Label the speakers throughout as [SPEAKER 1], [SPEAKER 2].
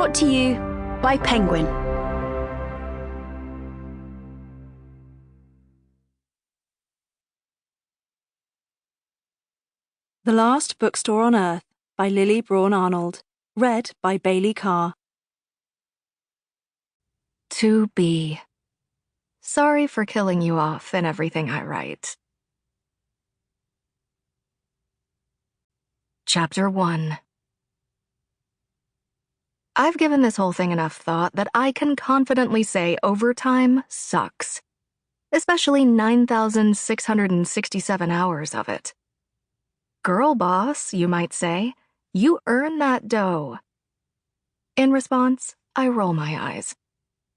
[SPEAKER 1] Brought to you by Penguin. The Last Bookstore on Earth by Lily Braun-Arnold. Read by Bailey Carr.
[SPEAKER 2] To be. Sorry for killing you off in everything I write. Chapter 1. I've given this whole thing enough thought that I can confidently say overtime sucks. Especially 9,667 hours of it. Girl boss, you might say. You earn that dough. In response, I roll my eyes.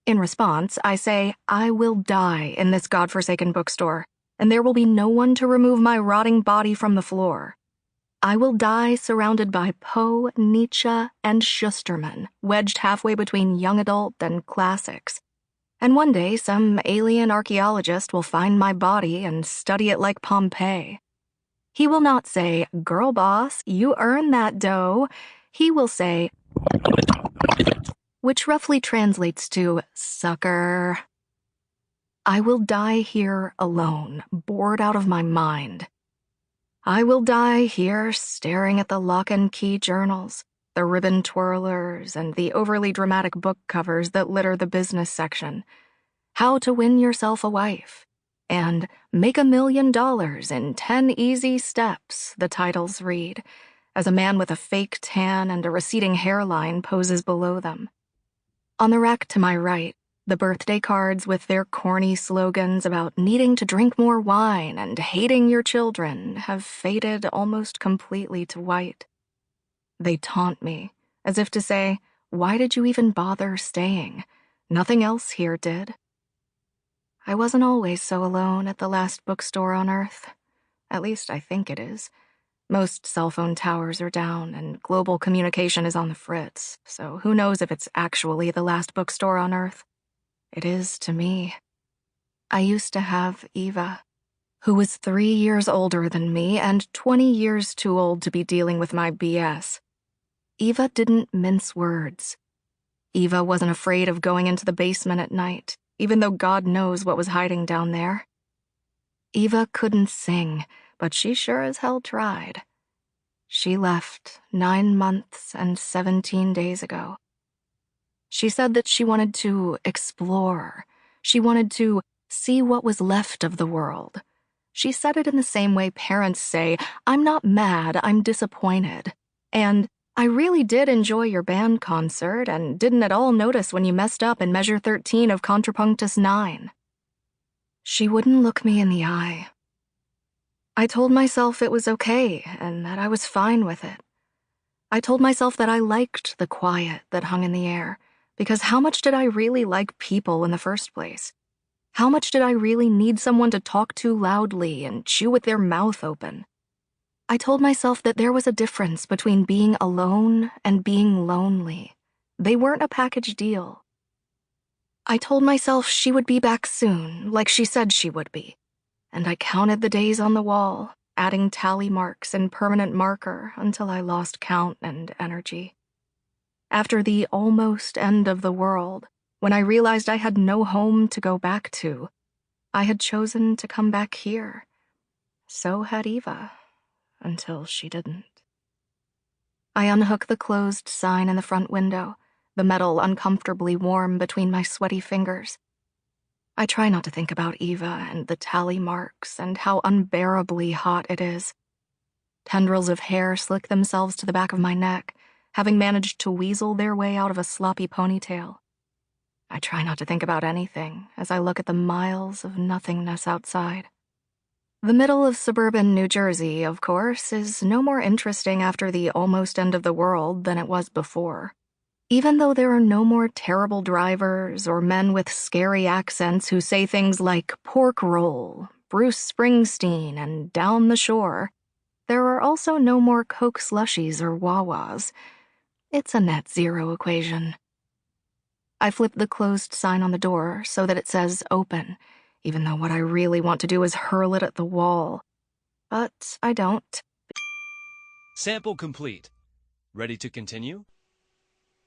[SPEAKER 2] In response, I say, I will die in this godforsaken bookstore, and there will be no one to remove my rotting body from the floor. I will die surrounded by Poe, Nietzsche, and Schusterman, wedged halfway between young adult and classics. And one day, some alien archaeologist will find my body and study it like Pompeii. He will not say, girl boss, you earn that dough. He will say, which roughly translates to sucker. I will die here alone, bored out of my mind. I will die here staring at the lock and key journals, the ribbon twirlers, and the overly dramatic book covers that litter the business section. How to Win Yourself a Wife, and Make $1 Million in 10 Easy Steps, the titles read, as a man with a fake tan and a receding hairline poses below them. On the rack to my right, the birthday cards with their corny slogans about needing to drink more wine and hating your children have faded almost completely to white. They taunt me, as if to say, why did you even bother staying? Nothing else here did. I wasn't always so alone at the last bookstore on Earth. At least I think it is. Most cell phone towers are down and global communication is on the fritz, so who knows if it's actually the last bookstore on Earth. It is to me. I used to have Eva, who was 3 years older than me and 20 years too old to be dealing with my BS. Eva didn't mince words. Eva wasn't afraid of going into the basement at night, even though God knows what was hiding down there. Eva couldn't sing, but she sure as hell tried. She left 9 months and 17 days ago. She said that she wanted to explore. She wanted to see what was left of the world. She said it in the same way parents say, I'm not mad, I'm disappointed. And I really did enjoy your band concert and didn't at all notice when you messed up in measure 13 of Contrapunctus 9. She wouldn't look me in the eye. I told myself it was okay and that I was fine with it. I told myself that I liked the quiet that hung in the air, because how much did I really like people in the first place? How much did I really need someone to talk to loudly and chew with their mouth open? I told myself that there was a difference between being alone and being lonely. They weren't a package deal. I told myself she would be back soon, like she said she would be. And I counted the days on the wall, adding tally marks in permanent marker until I lost count and energy. After the almost end of the world, when I realized I had no home to go back to, I had chosen to come back here. So had Eva, until she didn't. I unhook the closed sign in the front window, the metal uncomfortably warm between my sweaty fingers. I try not to think about Eva and the tally marks and how unbearably hot it is. Tendrils of hair slick themselves to the back of my neck, having managed to weasel their way out of a sloppy ponytail. I try not to think about anything as I look at the miles of nothingness outside. The middle of suburban New Jersey, of course, is no more interesting after the almost end of the world than it was before. Even though there are no more terrible drivers or men with scary accents who say things like pork roll, Bruce Springsteen, and down the shore, there are also no more Coke slushies or Wawas. It's a net zero equation. I flip the closed sign on the door so that it says open, even though what I really want to do is hurl it at the wall. But I don't.
[SPEAKER 3] Sample complete. Ready to continue?